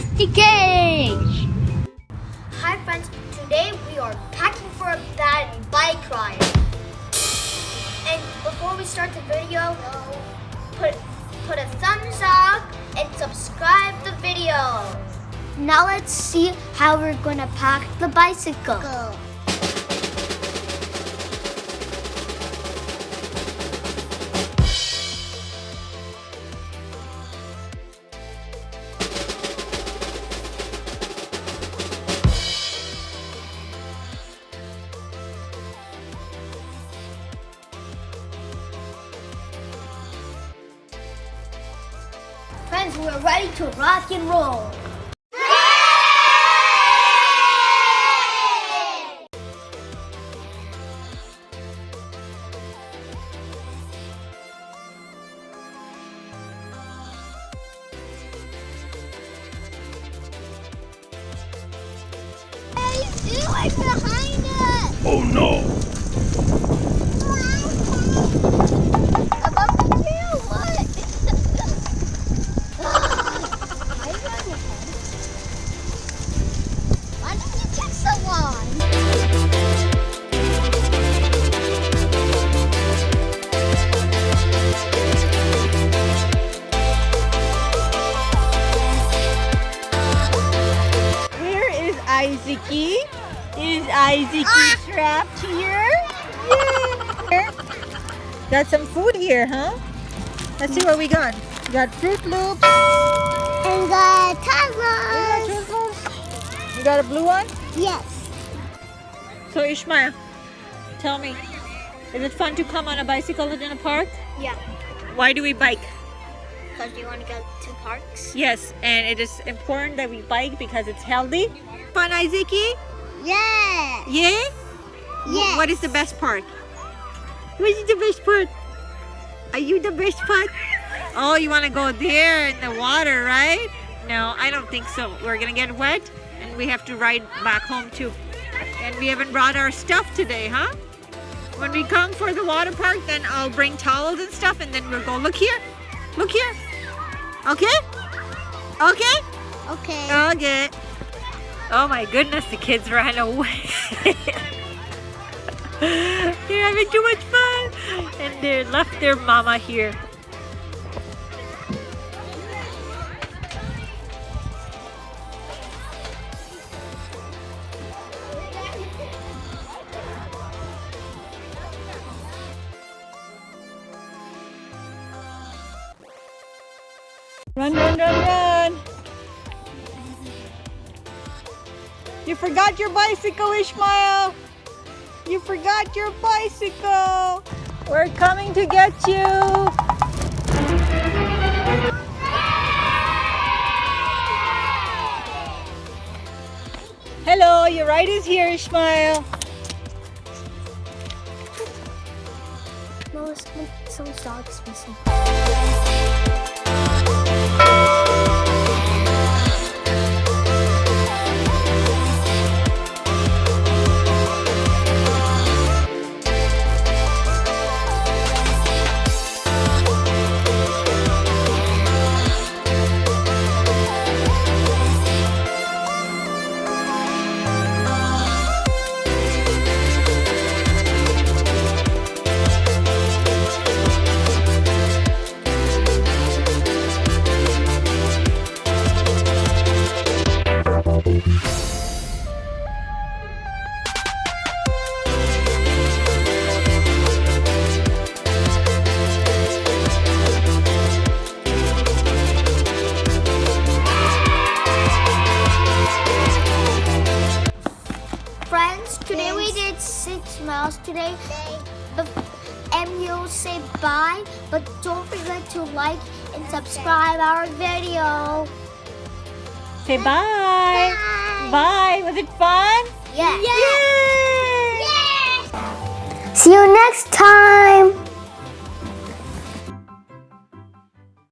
Masti cage. Hi friends, today we are packing for a bad bike ride. And before we start the video, put a thumbs up and subscribe the video. Now let's see how we're gonna pack the bicycle. Go. Friends, we're ready to rock and roll. Right behind us. Oh no! Above the tail, what? Why did you take so long? Where is Isaacy? Is Isaacy trapped here? Yeah. Got some food here, huh? Let's see what we got. We got Fruit Loops. And the We got Tazos. Twizzlers. You got a blue one? Yes. So Ishmael, tell me, is it fun to come on a bicycle in a park? Yeah. Why do we bike? Because you want to go to parks? Yes, and it is important that we bike because it's healthy. Fun, Isaacy? Yeah. Yeah? Yes. What is the best part? What is the best part? Are you the best part? Oh, you want to go there in the water, right? No, I don't think so. We're going to get wet and we have to ride back home too. And we haven't brought our stuff today, huh? When we come for the water park, then I'll bring towels and stuff and then we'll go, look here. Look here. Okay? Okay? Okay. Okay. Oh my goodness, the kids ran away. They're having too much fun. And they left their mama here. Run, run, run, run. You forgot your bicycle, Ishmael. You forgot your bicycle. We're coming to get you. Hello, your ride is here, Ishmael. No, someone's dog is missing. Friends, today we did 6 miles today. And we'll say bye, but don't forget to like and subscribe our video. Say bye. Bye. Was it fun? Yeah. Yay! Yeah. See you next time.